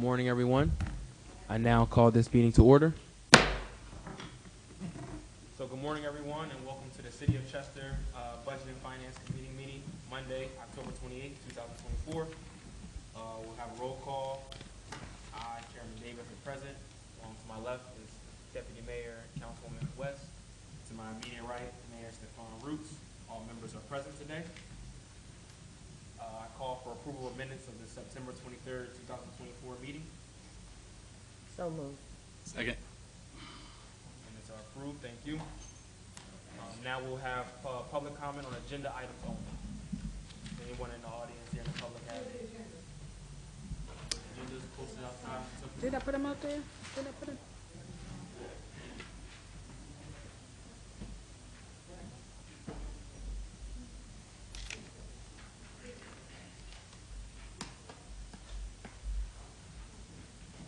morning, everyone. I now call this meeting to order. So good morning, everyone, and welcome to the City of Chester Budget and Finance Committee meeting, Monday, October 28th, 2024. We'll have a roll call. I, Chairman Davis, is present. To my left is Deputy Mayor Councilwoman West. To my immediate right, Mayor Stefan Roots. All members are present today. I call for approval of minutes of the September 23rd, 2024 meeting. So moved. Second. Minutes are approved. Thank you. Now we'll have public comment on agenda items only. Anyone in the audience here in the public have agendas posted outside? Did I put them out there? Did I put them?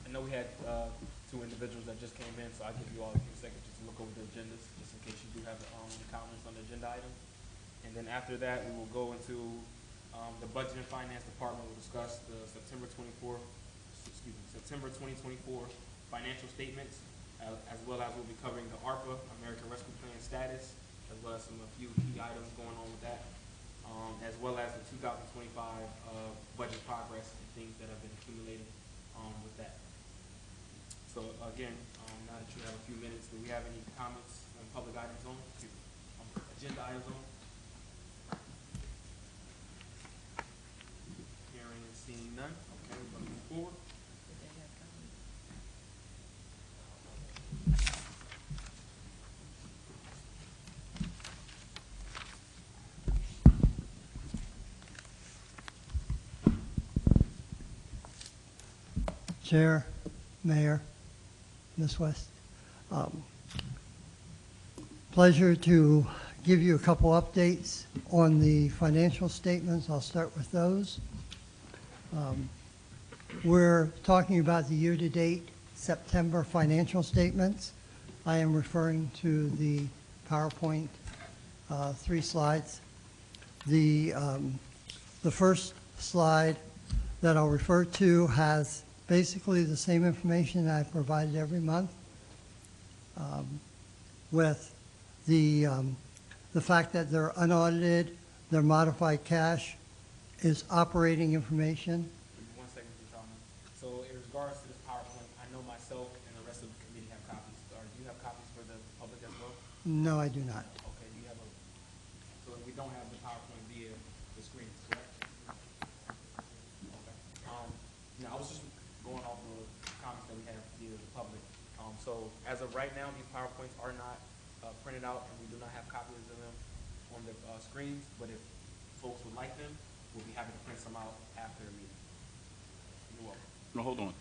I know we had two individuals that just came in, so I'll give you all a few seconds just to look over the agendas, just in case you do have any comments on the agenda item. And then after that, we will go into the Budget and Finance Department. Will discuss the September 2024 financial statements, as well as we'll be covering the ARPA, American Rescue Plan status, as well as a few key items going on with that, as well as the 2025 budget progress and things that have been accumulating with that. So again, now that you have a few minutes, do we have any comments on public items on, agenda items on? Hearing and seeing none. Okay, we're gonna move forward. Chair, Mayor, Ms. West. Pleasure to give you a couple updates on the financial statements. I'll start with those. We're talking about the year-to-date September financial statements. I am referring to the PowerPoint 3 slides. The first slide that I'll refer to has basically the same information that I provided every month, with the fact that they're unaudited, their modified cash is operating information. One second, Mr. Charman. So in regards to this PowerPoint, I know myself and the rest of the committee have copies. Or do you have copies for the public as well? No, I do not. Okay, do you have so we don't have the PowerPoint via the screen, correct? Okay. Now I was just going off of comments that we have via the public. So as of right now, these PowerPoints are not printed out, and we do not have copies of them on the screens. But if folks would like them, we'll be happy to print some out after the meeting. You're welcome. No, hold on.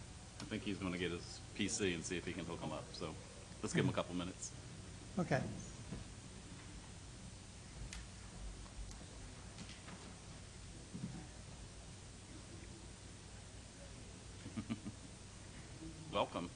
I think he's going to get his PC and see if he can hook them up. So let's give him a couple minutes. Okay. Welcome.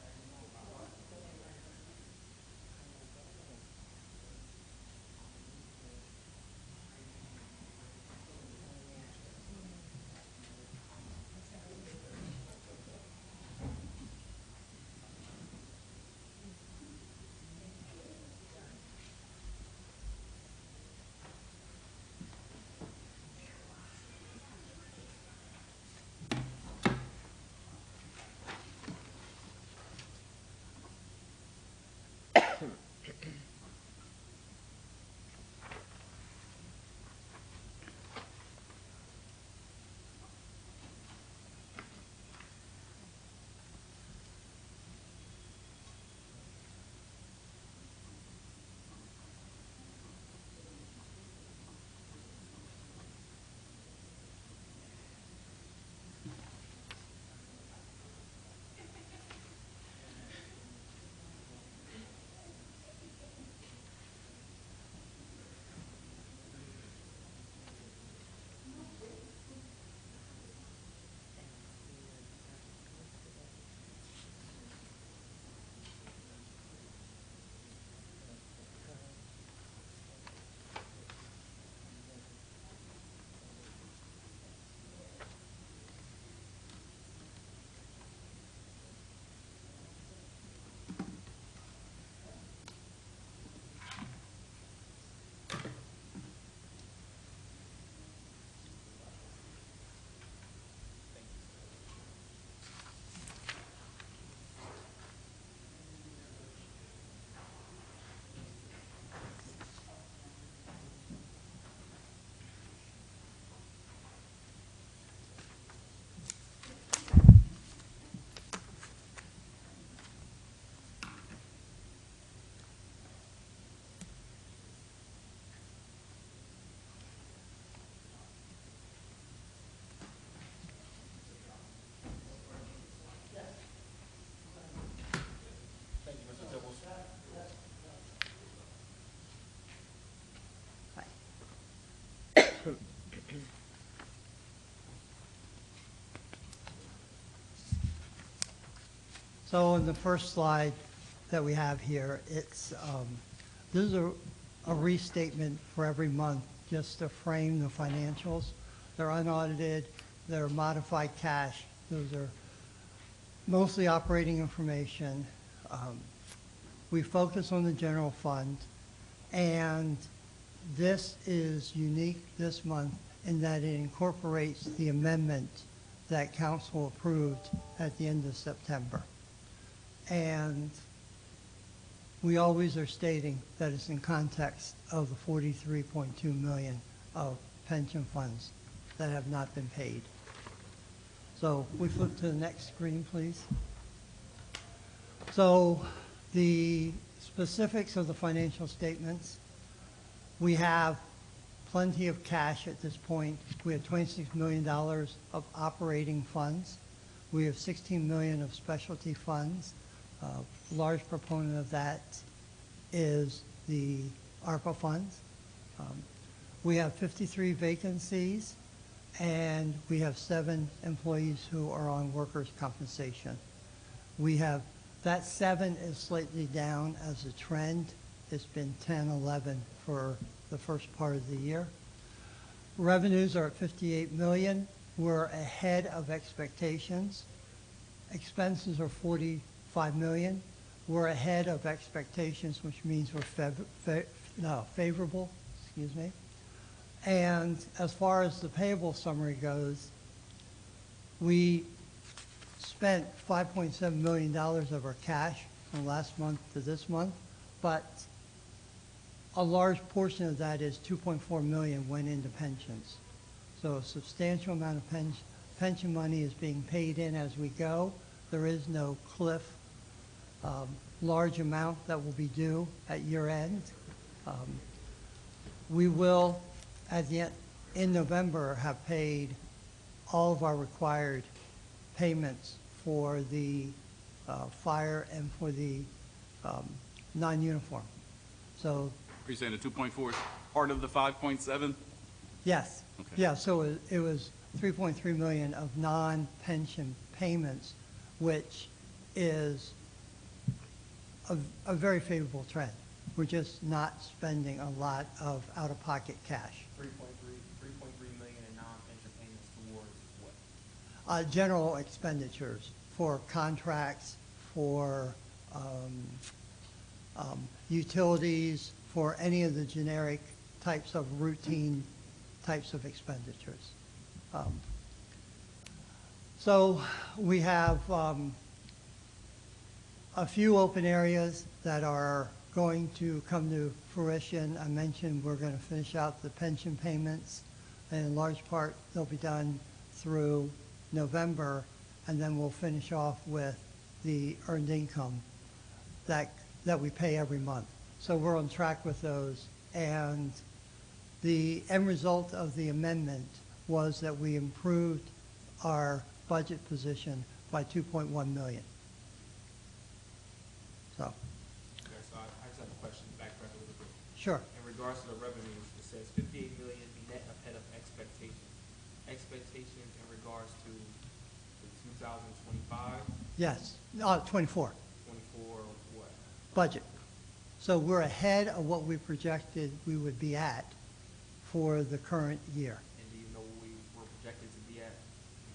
So on the first slide that we have here, this is a restatement for every month, just to frame the financials. They're unaudited, they're modified cash. Those are mostly operating information. We focus on the general fund, and this is unique this month in that it incorporates the amendment that council approved at the end of September. And we always are stating that it's in context of the 43.2 million of pension funds that have not been paid. So we flip to the next screen, please. So the specifics of the financial statements, we have plenty of cash at this point. We have $26 million of operating funds. We have 16 million of specialty funds. Large proponent of that is the ARPA funds. We have 53 vacancies, and we have 7 employees who are on workers' compensation. We have, that 7 is slightly down as a trend. It's been 10, 11 for the first part of the year. Revenues are at 58 million. We're ahead of expectations. Expenses are 45 million. We're ahead of expectations, which means we're favorable, excuse me. And as far as the payable summary goes, we spent $5.7 million of our cash from last month to this month, but a large portion of that is 2.4 million went into pensions. So a substantial amount of pension money is being paid in as we go. There is no cliff, large amount that will be due at year end. We will, in November, have paid all of our required payments for the fire and for the non-uniform. So, Are you saying the 2.4 is part of the 5.7? yes. Okay. Yeah, so it was 3.3 million of non-pension payments, which is a very favorable trend. We're just not spending a lot of out-of-pocket cash. 3.3 million in non-pension payments towards what? General expenditures for contracts, for utilities, for any of the generic types of routine types of expenditures. So we have a few open areas that are going to come to fruition. I mentioned we're going to finish out the pension payments, and in large part they'll be done through November, and then we'll finish off with the earned income that we pay every month. So we're on track with those, and the end result of the amendment was that we improved our budget position by 2.1 million. So, Okay, so I just have a question, backtrack a little bit. sure. In regards to the revenues, it says 58 million net ahead of expectations. Expectations in regards to the 2025, Yes, 24 24, what? budget. So we're ahead of what we projected we would be at for the current year. And do you know what we were projected to be at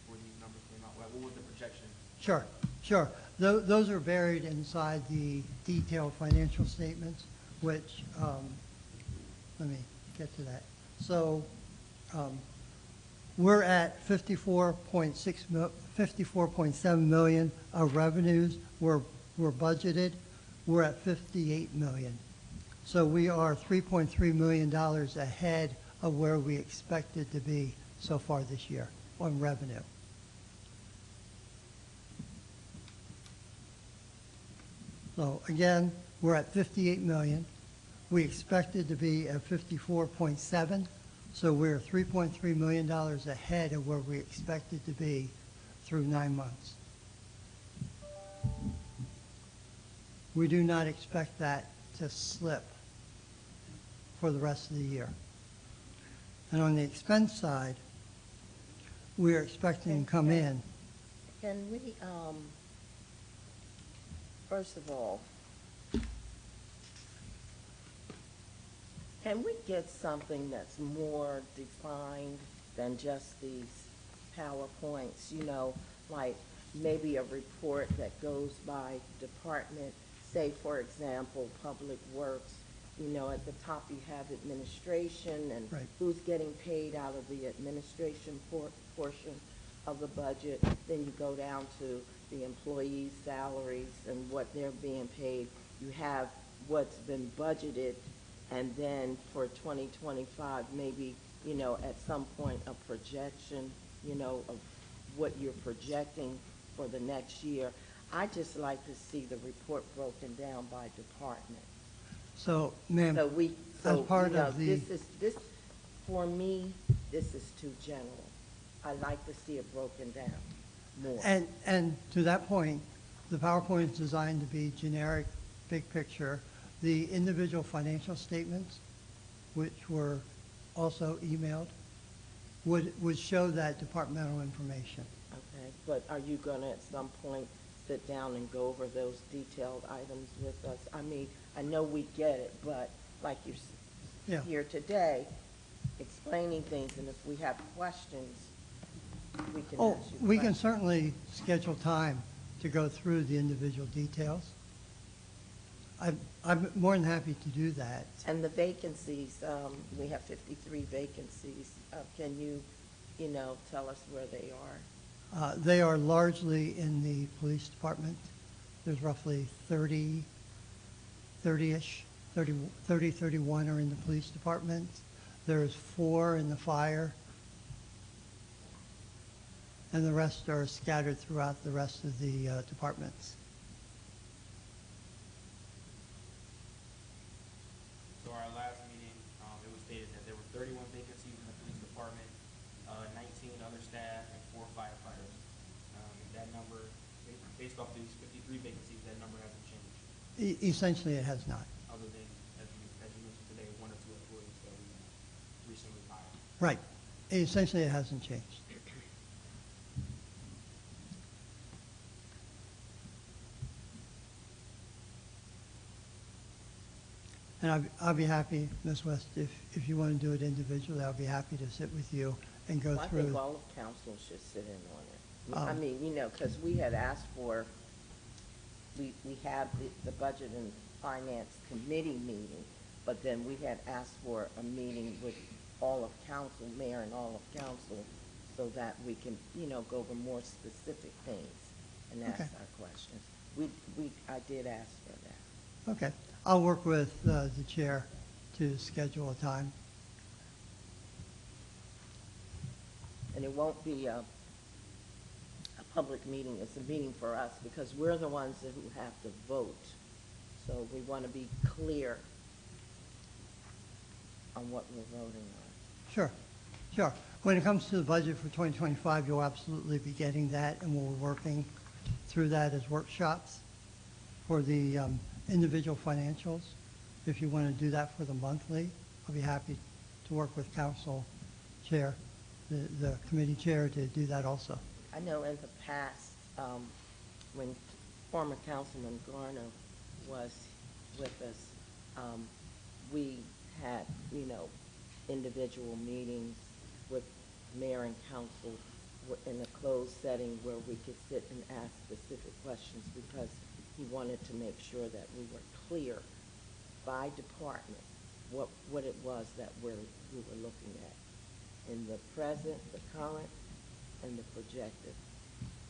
before these numbers came out? Like, what was the projection? Sure, sure. Those are buried inside the detailed financial statements, which, let me get to that. So we're at 54.7 million of revenues. We're budgeted. We're at 58 million. So we are $3.3 million ahead of where we expected to be so far this year on revenue. So again, we're at 58 million. We expected to be at 54.7, so we're $3.3 million ahead of where we expected to be through 9 months. We do not expect that to slip for the rest of the year. And on the expense side, we're expecting to come in. Can we, first of all, can we get something that's more defined than just these PowerPoints? You know, like maybe a report that goes by department, say, for example, Public Works, you know, at the top you have administration and Right. who's getting paid out of the administration portion of the budget. Then you go down to the employees' salaries and what they're being paid. You have what's been budgeted, and then for 2025, maybe, you know, at some point, a projection, you know, of what you're projecting for the next year. I just like to see the report broken down by department. So, ma'am, So we, so, part you know, of the- this, for me, this is too general. I like to see it broken down more. and to that point, the PowerPoint is designed to be generic, big picture. The individual financial statements, which were also emailed, would show that departmental information. Okay, but are you gonna at some point sit down and go over those detailed items with us? I mean, I know we get it, but like you're Yeah. here today, explaining things, and if we have questions, we can Oh, ask you we can questions. certainly schedule time to go through the individual details. I'm more than happy to do that. And the vacancies, we have 53 vacancies. Can you, you know, tell us where they are? They are largely in the police department. There's roughly 30-ish, 31 are in the police department. There's 4 in the fire. And the rest are scattered throughout the rest of the departments. So our last meeting, it was stated that there were 31 vacancies in the police department, 19 other staff, and 4 firefighters. And that number, based off these 53 vacancies, that number hasn't changed, Essentially, it has not. other than, as you mentioned today, 1 or 2 employees that we recently hired. Right. Essentially, it hasn't changed. And I'll be happy, Ms. West, if you want to do it individually, I'll be happy to sit with you and go Well, I think through. all of council should sit in on it. I Um, mean, you know, because we had asked for, we had the Budget and Finance Committee meeting, but then we had asked for a meeting with all of council, mayor and all of council, so that we can, you know, go over more specific things and ask Okay. our questions. I did ask for that. Okay. I'll work with the chair to schedule a time. And it won't be a public meeting, it's a meeting for us, because we're the ones who have to vote. So we want to be clear on what we're voting on. Sure, sure. When it comes to the budget for 2025, you'll absolutely be getting that, and we're working through that as workshops. For the individual financials, if you want to do that for the monthly, I'll be happy to work with council chair, the committee chair, to do that also. I know in the past, when former Councilman Garner was with us, we had, you know, individual meetings with mayor and council in a closed setting where we could sit and ask specific questions, because he wanted to make sure that we were clear by department what it was that we were looking at in the present, the current, and the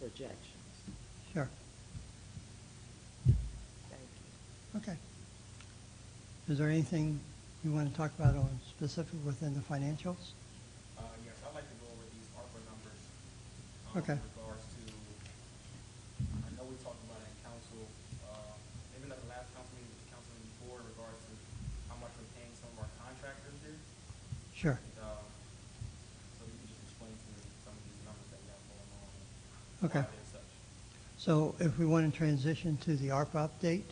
projections. Sure. Thank you. Okay. Is there anything you want to talk about on specific within the financials? Yes, I'd like to go over these ARPA numbers. Okay. In regards to, I know we talked about it in council, maybe not the last council meeting, but the council meeting before, in regards to how much we're paying some of our contractors here. Sure. So you can just explain to me some of these numbers that we have going on. Okay. Why they're such. So if we want to transition to the ARPA update,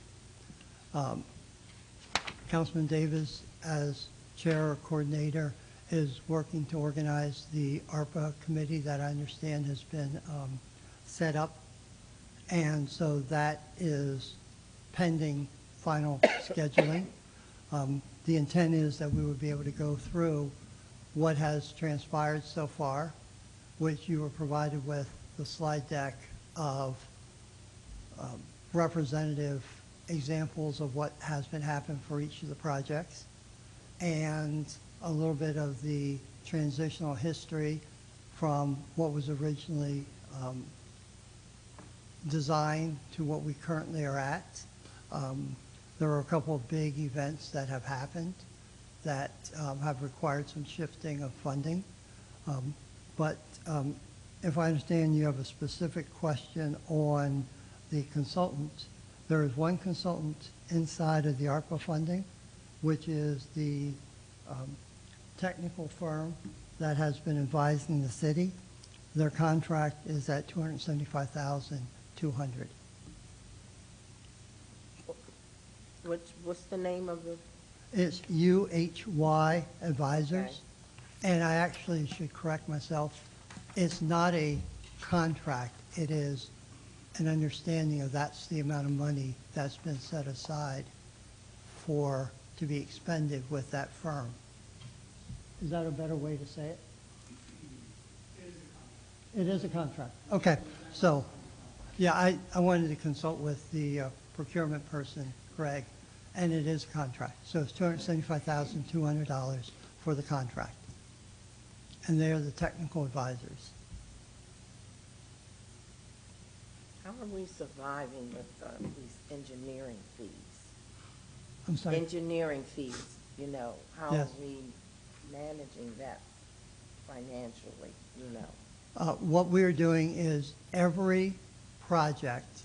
Councilman Davis, as chair or coordinator, is working to organize the ARPA committee that I understand has been set up. And so that is pending final scheduling. The intent is that we would be able to go through what has transpired so far, which you were provided with the slide deck of representative examples of what has been happening for each of the projects, and a little bit of the transitional history from what was originally designed to what we currently are at. There are a couple of big events that have happened that have required some shifting of funding. But if I understand, you have a specific question on the consultants. There is one consultant inside of the ARPA funding, which is the technical firm that has been advising the city. Their contract is at $275,200. What's the name of the, It's UHY Advisors. Okay. And I actually should correct myself. It's not a contract. It is an understanding of that's the amount of money that's been set aside to be expended with that firm. Is that a better way to say it? It is a contract. Okay, so, yeah, I wanted to consult with the procurement person, Greg, and it is a contract. So it's $275,200 for the contract. And they are the technical advisors. how are we surviving with these engineering fees? I'm sorry. Engineering fees, how are Yes. we managing that financially, What we're doing is every project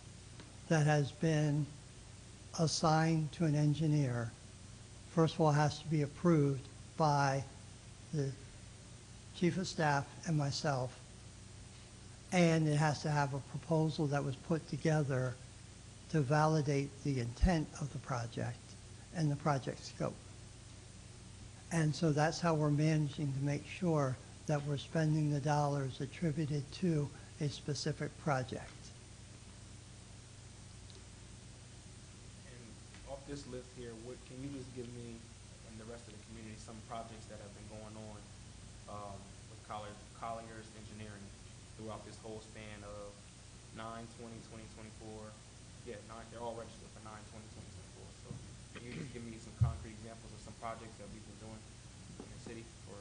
that has been assigned to an engineer, first of all, has to be approved by the chief of staff and myself, and it has to have a proposal that was put together to validate the intent of the project and the project scope. And so that's how we're managing to make sure that we're spending the dollars attributed to a specific project. And off this list here, can you just give me and the rest of the community some projects that have been going on with Colliers Engineering throughout this whole span of 9/20/2024? Yeah, they're all registered for 9/20/2024. So can you just give me some concrete examples of some projects that we've been doing in the city for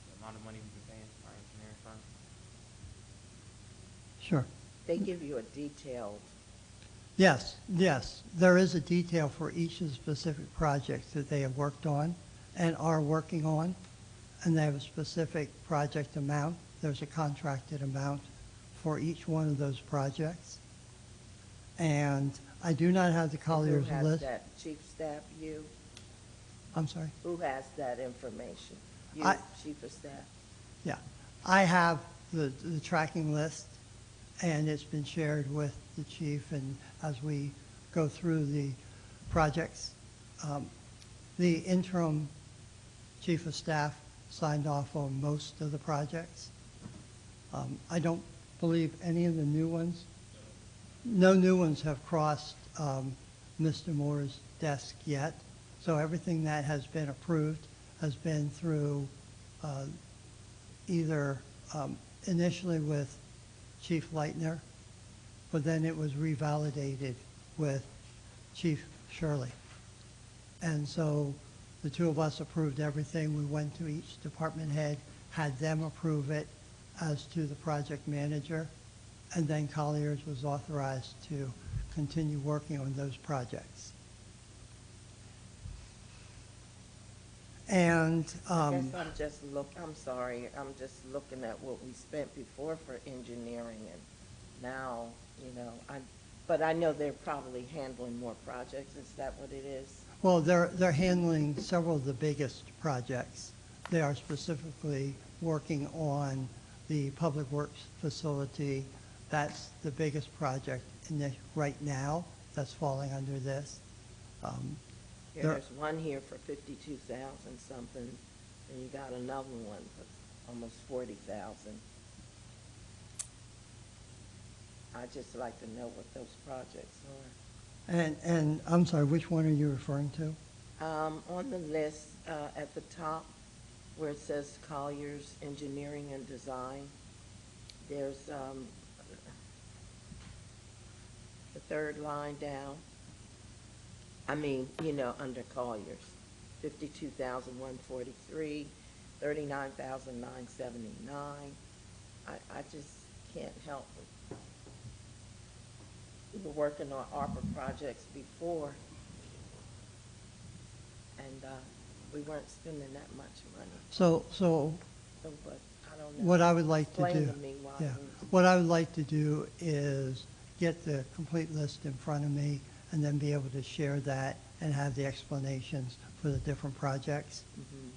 the amount of money we've been paying our engineering firm? Sure. They give you a detailed, Yes, yes. There is a detail for each of the specific projects that they have worked on and are working on, and they have a specific project amount. There's a contracted amount for each one of those projects. And I do not have the who Colliers has list. that, chief staff, you? I'm sorry? Who has that information? You, I- chief of staff? Yeah. I have the tracking list, and it's been shared with the chief, and as we go through the projects. The interim chief of staff signed off on most of the projects. I don't believe any of the new ones, no new ones have crossed Mr. Moore's desk yet. So everything that has been approved has been through either initially with Chief Leitner, but then it was revalidated with Chief Shirley. And so the two of us approved everything. We went to each department head, had them approve it as to the project manager, and then Colliers was authorized to continue working on those projects. And I guess I'm sorry, I'm just looking at what we spent before for engineering and now, but I know they're probably handling more projects. Is that what it is? well, they're handling several of the biggest projects. They are specifically working on the Public Works facility. That's the biggest project right now that's falling under this. Yeah, There- there's one here for 52,000 something And you got another one for almost 40,000. I'd just like to know what those projects are. And I'm sorry, which one are you referring to? On the list, at the top, where it says Colliers Engineering and Design, there's, the third line down. I mean, under Colliers, 52,143, 39,979. I just can't help it. We were working on ARPA projects before, and we weren't spending that much money. So But I don't know. what I would like to Explain do, to me why. yeah, what I would like to do is get the complete list in front of me and then be able to share that and have the explanations for the different projects Mhm.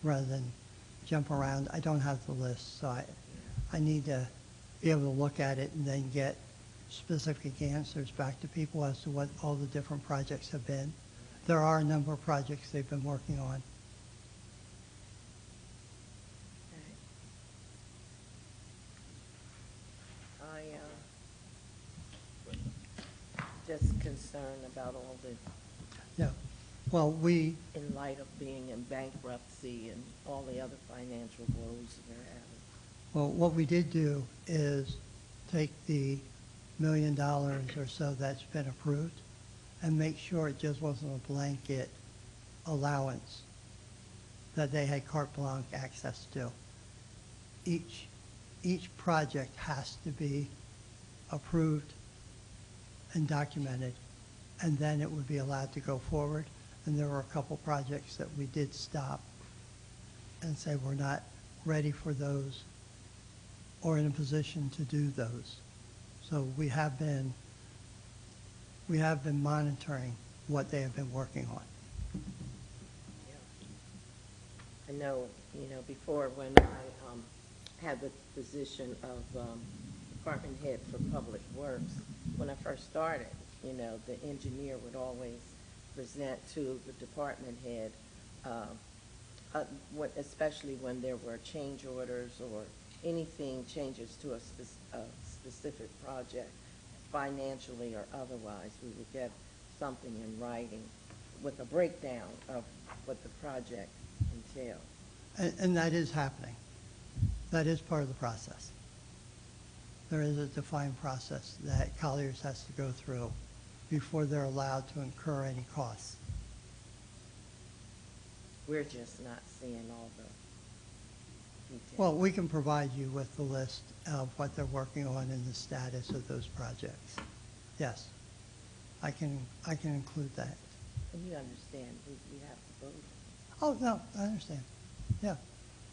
rather than jump around. I don't have the list, so I need to be able to look at it and then get specific answers back to people as to what all the different projects have been. There are a number of projects they've been working on. I just concerned about all the, Yeah. Well, in light of being in bankruptcy and all the other financial woes we're having. what we did do is take the $1 million or so that's been approved and make sure it just wasn't a blanket allowance that they had carte blanche access to. Each project has to be approved and documented, and then it would be allowed to go forward. And there were a couple projects that we did stop and say we're not ready for those or in a position to do those. So we have been monitoring what they have been working on. I know, before when I had the position of department head for public works, when I first started, the engineer would always present to the department head, especially when there were change orders or anything changes to a specific project, financially or otherwise, we would get something in writing with a breakdown of what the project entailed. And that is happening. That is part of the process. There is a defined process that Colliers has to go through before they're allowed to incur any costs. We're just not seeing all the details. Well, we can provide you with the list of what they're working on and the status of those projects. Yes, I can include that. And you understand, we have to vote. Oh, no, I understand. Yeah.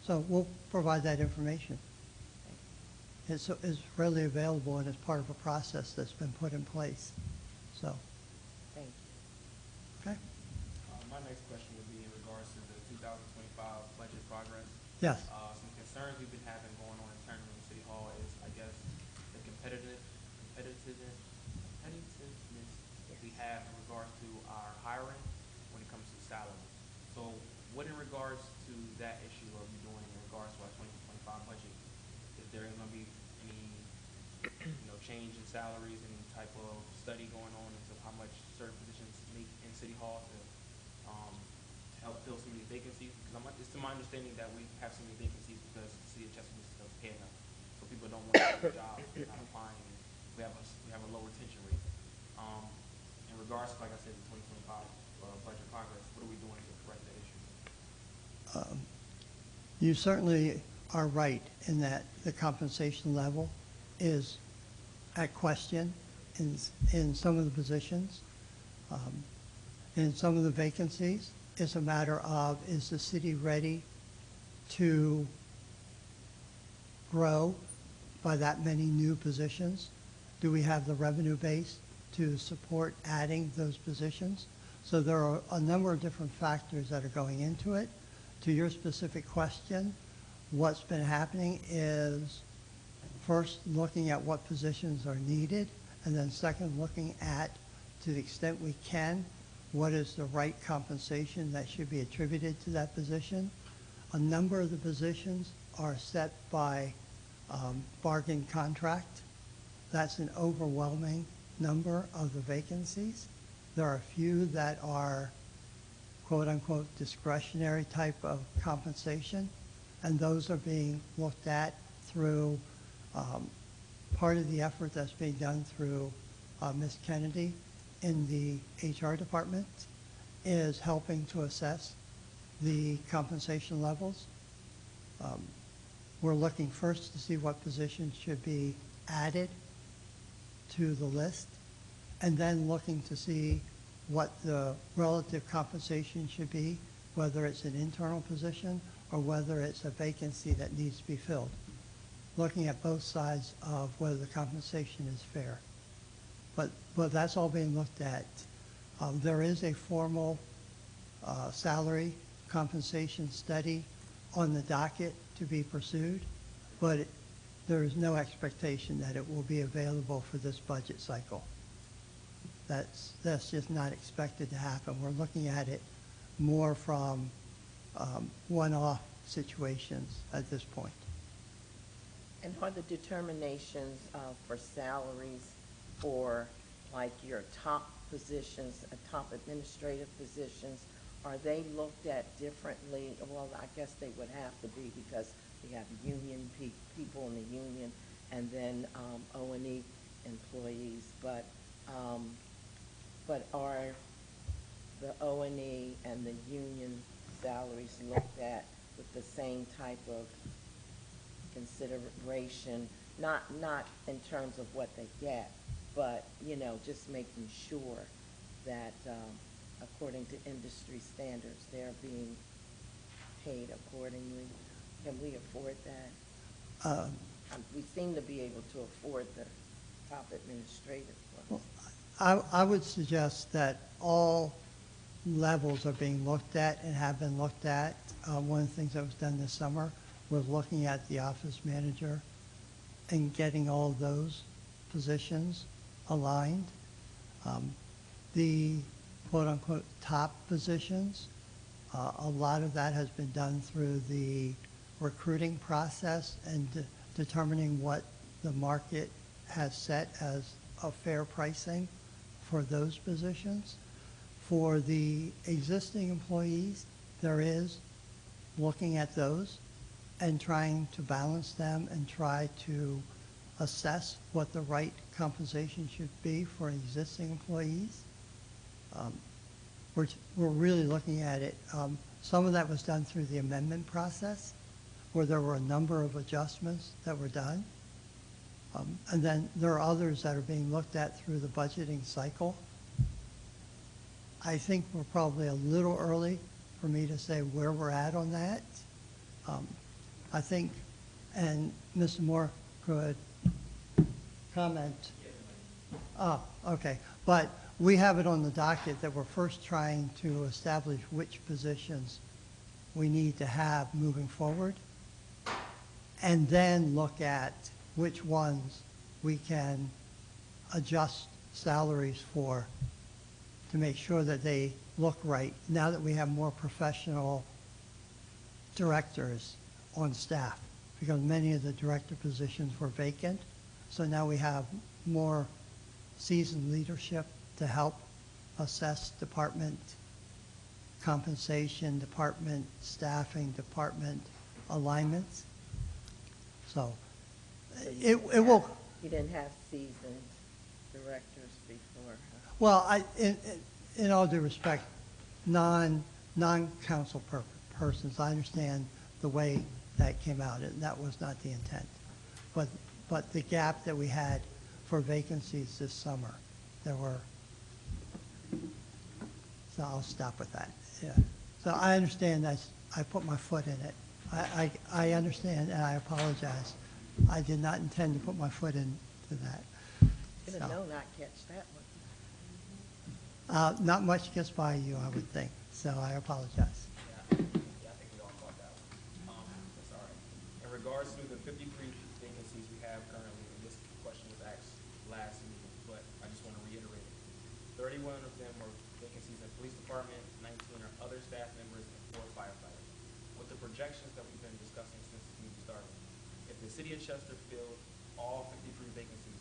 So we'll provide that information. It's readily available and it's part of a process that's been put in place. So, Thank you. okay? My next question would be in regards to the 2025 budget progress. Yes. Some concerns we've been having going on internally in City Hall is, I guess, the competitiveness we have in regards to our hiring when it comes to salaries. So what in regards to that issue are we doing in regards to our 2025 budget? Is there going to be any, change in salaries, any type of study going on into how much certain positions make in City Hall to help fill some of these vacancies? Because it's to my understanding that we have so many vacancies because the city of Chesapeake is still paying enough. So people don't want to do the jobs, they're not applying, and we have a low retention rate. In regards to, like I said, the 2025 budget progress, what are we doing to correct that issue? You certainly are right in that the compensation level is at question in some of the positions. In some of the vacancies, it's a matter of, is the city ready to grow by that many new positions? Do we have the revenue base to support adding those positions? So there are a number of different factors that are going into it. To your specific question, what's been happening is first looking at what positions are needed, and then second looking at, to the extent we can, what is the right compensation that should be attributed to that position. A number of the positions are set by bargain contract. That's an overwhelming number of the vacancies. There are a few that are quote-unquote discretionary type of compensation, and those are being looked at through part of the effort that's being done through Ms. Kennedy in the HR department is helping to assess the compensation levels. We're looking first to see what positions should be added to the list, and then looking to see what the relative compensation should be, whether it's an internal position or whether it's a vacancy that needs to be filled. Looking at both sides of whether the compensation is fair. But that's all being looked at. There is a formal salary compensation study on the docket to be pursued, but there is no expectation that it will be available for this budget cycle. That's just not expected to happen. We're looking at it more from one-off situations at this point. And are the determinations for salaries for like your top positions, top administrative positions, are they looked at differently? Well, I guess they would have to be because we have union people in the union and then O&E employees. But are the O&E and the union salaries looked at with the same type of consideration, not in terms of what they get, but, you know, just making sure that according to industry standards, they're being paid accordingly? Can we afford that? We seem to be able to afford the top administrative ones. I would suggest that all levels are being looked at and have been looked at. One of the things that was done this summer was looking at the office manager and getting all of those positions aligned. The quote-unquote top positions, a lot of that has been done through the recruiting process and determining what the market has set as a fair pricing for those positions. For the existing employees, there is looking at those and trying to balance them and try to assess what the right compensation should be for existing employees. We're really looking at it. Some of that was done through the amendment process, where there were a number of adjustments that were done. And then there are others that are being looked at through the budgeting cycle. I think we're probably a little early for me to say where we're at on that. I think, and Mr. Moore could comment. Okay. But we have it on the docket that we're first trying to establish which positions we need to have moving forward, and then look at which ones we can adjust salaries for to make sure that they look right now that we have more professional directors on staff, because many of the director positions were vacant. So now we have more seasoned leadership to help assess department compensation, department staffing, department alignments. So it will. You didn't have seasoned directors before, huh? Well, in all due respect, non-council persons, I understand the way that came out, and that was not the intent. But the gap that we had for vacancies this summer, there were. So I'll stop with that. Yeah. So I understand that I put my foot in it. I understand, and I apologize. I did not intend to put my foot into that. Should have known I'd catch that one. Not much gets by you, I would think. So I apologize. Yeah, I think we all caught that one. That's all right. In regards to the 53 vacancies we have currently, and this question was asked last meeting, but I just want to reiterate it. 31 of them are vacancies in the police department, 19 are other staff members, and 4 firefighters. What with the projections that we've been discussing since we started, if the city of Chester filled all 53 vacancies,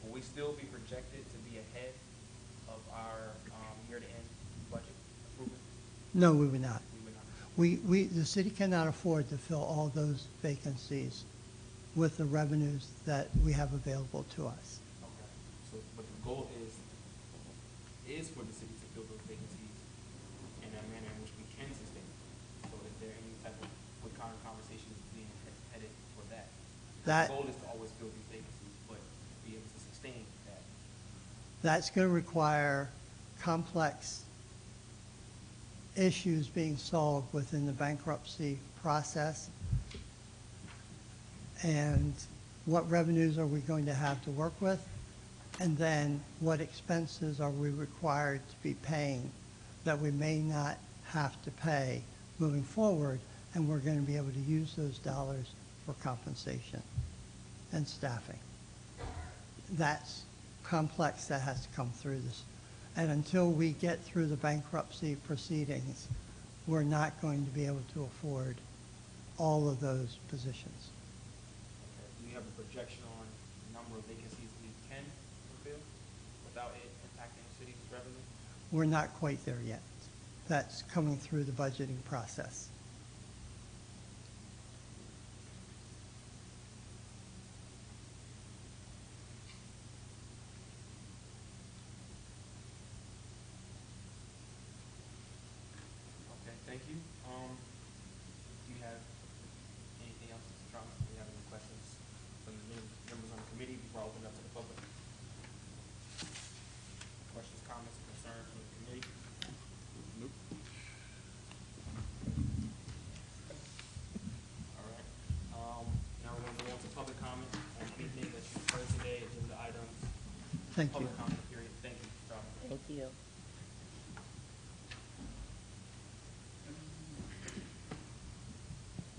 will we still be projected to be ahead of our year-to-end budget improvement? No, we would not. We would not. The city cannot afford to fill all those vacancies with the revenues that we have available to us. Okay. So, but the goal is for the city to fill those vacancies in a manner in which we can sustain it. So is there any type of, what kind of conversations being headed for that? That, The goal is to always fill these vacancies, but be able to sustain that. that's going to require complex issues being solved within the bankruptcy process. And what revenues are we going to have to work with? And then what expenses are we required to be paying that we may not have to pay moving forward? And we're going to be able to use those dollars for compensation and staffing. That's complex, that has to come through this. And until we get through the bankruptcy proceedings, we're not going to be able to afford all of those positions. Okay. Do you have a projection on the number of vacancies we can fulfill without it impacting the city's revenue? We're not quite there yet. That's coming through the budgeting process. Okay, thank you. Do you have anything else, Mr. Thomas? Do you have any questions from the new members on the committee before I open it up to the public? Questions, comments, concerns from the committee? Nope. All right. Now we're gonna go on to public comment on anything that you've heard today, agenda items. Thank you. Public comment period. Thank you, Mr. Thomas. Thank you.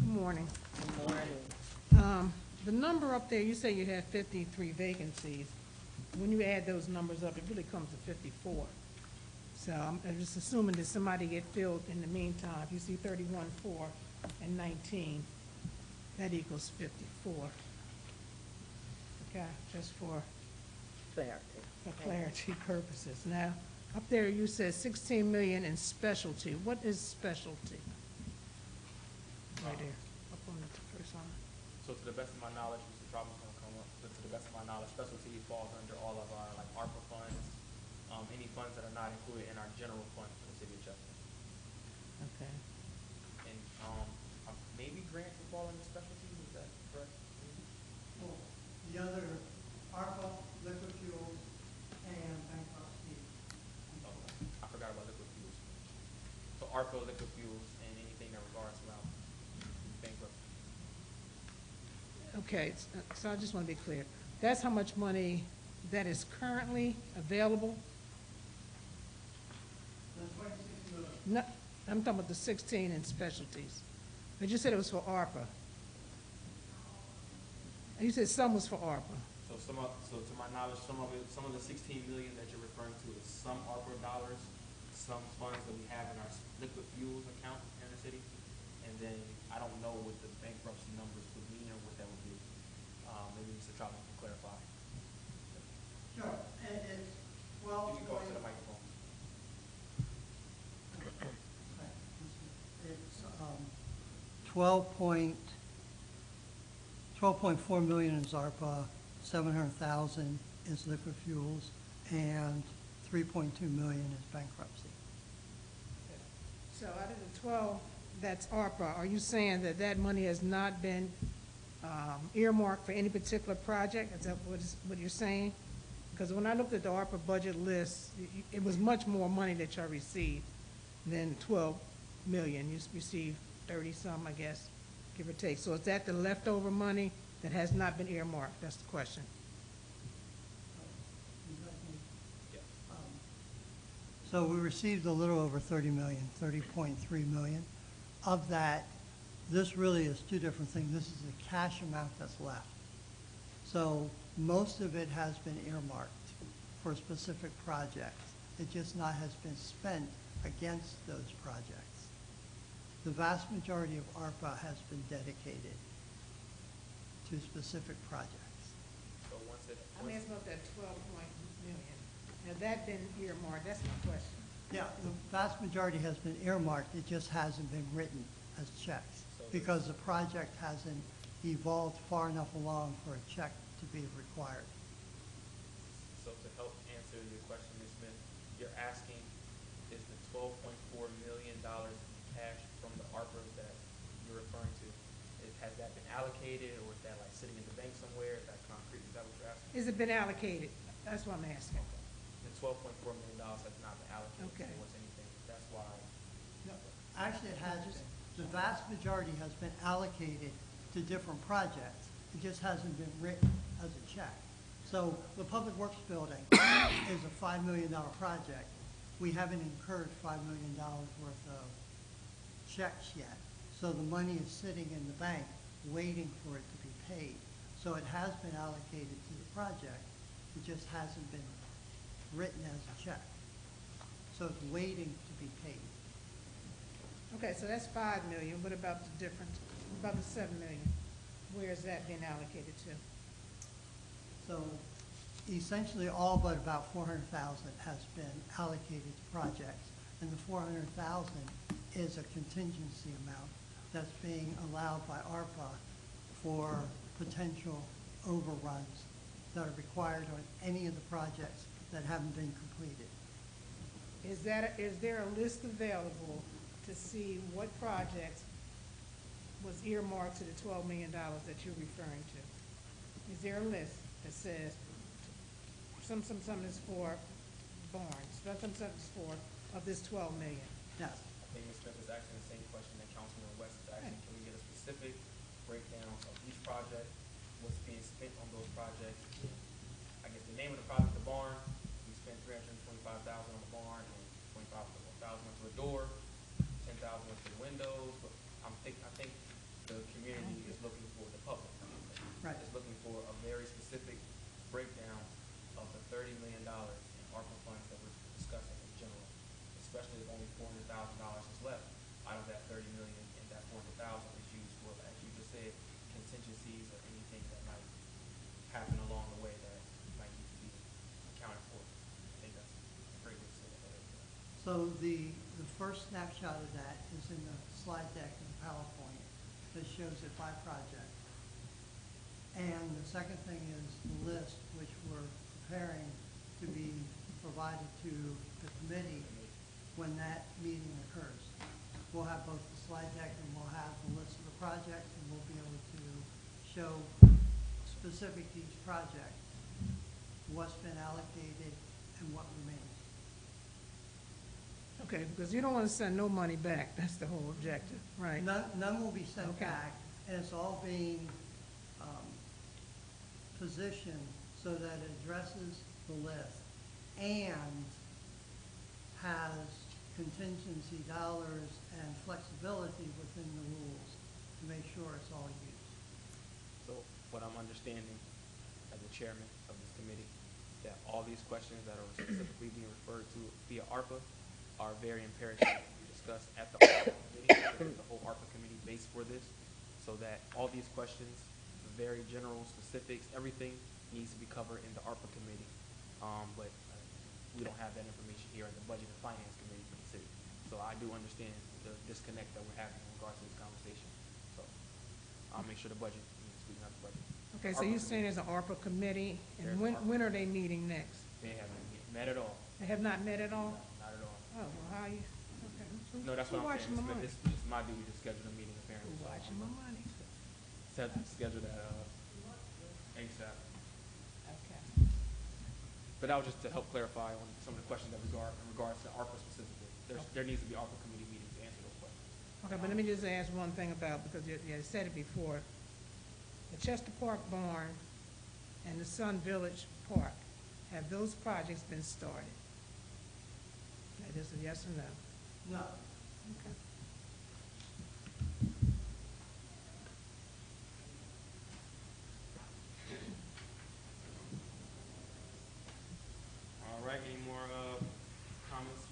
Good morning. Good morning. The number up there, you say you have 53 vacancies. When you add those numbers up, it really comes to 54. So I'm just assuming that somebody get filled in the meantime. If you see 31, 4, and 19, that equals 54. Okay, just for Clarity. clarity purposes. Now, up there you said 16 million in specialty. What is specialty? Right there, up on the first line. So to the best of my knowledge, Mr. Thomas is gonna come up, but to the best of my knowledge, specialty falls under all of our, like, ARPA funds, any funds that are not included in our general fund for the city of Chester. Okay. And, maybe grants will fall under specialties, is that correct? The other, ARPA, liquid fuels, and bankruptcy. Okay. I forgot about liquid fuels. So ARPA, liquid fuels, and anything that regards around bankruptcy. Okay, so I just want to be clear. That's how much money that is currently available? The 26 million. No, I'm talking about the 16 in specialties. But you said it was for ARPA. And you said some was for ARPA. So to my knowledge, some of the 16 million that you're referring to is some ARPA dollars, some funds that we have in our liquid fuels account in the city. And then I don't know what the bankruptcy numbers would mean or what that would be. Maybe Mr. Troutman can clarify. Sure, and it's 12. You can go up to the microphone. It's 12.4 million is ARPA, 700,000 is liquid fuels, and 3.2 million is bankruptcy. So out of the 12, that's ARPA. Are you saying that that money has not been earmarked for any particular project? Is that what you're saying? Because when I looked at the ARPA budget list, it was much more money that y'all received than 12 million. You received 30-some, I guess, give or take. So is that the leftover money that has not been earmarked? That's the question. So we received a little over 30 million, 30.3 million. Of that, this really is two different things. This is the cash amount that's left. So most of it has been earmarked for specific projects. It just not has been spent against those projects. The vast majority of ARPA has been dedicated to specific projects. So once it, I mean, it's about that 12 million. Has that been earmarked? That's my question. Yeah, the vast majority has been earmarked, it just hasn't been written as checks, So because the project hasn't evolved far enough along for a check to be required. so to help answer your question, Ms. Smith, you're asking, is the $12.4 million in cash from the ARPA that you're referring to, has that been allocated, or is that like sitting in the bank somewhere? Is that concrete? Is that what you're asking? Has it been allocated? That's what I'm asking. The $12.4 million has not been allocated Okay. towards anything. That's why. No, actually, it has been. The vast majority has been allocated to different projects. It just hasn't been written as a check. So the Public Works Building is a $5 million project. We haven't incurred $5 million worth of checks yet. So the money is sitting in the bank, waiting for it to be paid. So it has been allocated to the project. It just hasn't been written as a check. So it's waiting to be paid. Okay, so that's 5 million. What about the difference? About the 7 million? Where is that being allocated to? So essentially, all but about 400,000 has been allocated to projects. And the 400,000 is a contingency amount that's being allowed by ARPA for potential overruns that are required on any of the projects that haven't been completed. Is there a list available to see what projects was earmarked to the $12 million that you're referring to? Is there a list that says some is for barns, some is for, of this 12 million? Yes. I think Ms. Smith is asking the same question that Councilman West is asking. Can we get a specific breakdown of each project, what's being spent on those projects? I guess the name of the project, the barn, we spent $325,000 on the barn, and $25,000 went to a door, $10,000 went to the windows, but I think the community is looking for, the public Right. is looking for a very specific breakdown of the $30 million in ARPA funds that we're discussing in general, especially if only $400,000 is left out of that 30 million, and that 400,000 is used for, as you just said, contingencies or anything that might happen along the way that might need to be accounted for. I think that's a great way to say that. So the first snapshot of that is in the slide deck in the PowerPoint that shows it by project. And the second thing is the list, which we're preparing to be provided to the committee when that meeting occurs. We'll have both the slide deck and we'll have the list of the projects, and we'll be able to show specific to each project what's been allocated and what remains. Okay, because you don't want to send no money back. That's the whole objective, right? None will be sent Okay. back, and it's all being positioned so that it addresses the list and has contingency dollars and flexibility within the rules to make sure it's all used. So what I'm understanding as the chairman of this committee, that all these questions that are specifically being referred to via ARPA are very imperative to be discussed at the ARPA committee, because the whole ARPA committee based for this, so that all these questions, the very general specifics, everything needs to be covered in the ARPA committee. But we don't have that information here at the Budget and Finance Committee for the city. So I do understand the disconnect that we're having in regards to this conversation. So I'll make sure the budget, speaking of the budget. Okay, so you're saying there's an ARPA committee, and when are they meeting next? They haven't met at all. They have not met at all? Not at all. Oh, well, how you, okay. No, that's Who what I'm watching saying. my money? It's my duty to schedule a meeting apparently. Who So watching I'm my gonna money? schedule that, ASAP. Okay. But that was just to help clarify on some of the questions that in regards to ARPA specifically. There needs to be ARPA committee meetings to answer those questions. Okay, but let me just ask one thing about, because you said it before. The Chester Park Barn and the Sun Village Park, have those projects been started? That is a yes or no? No. Okay. All right, any more, comments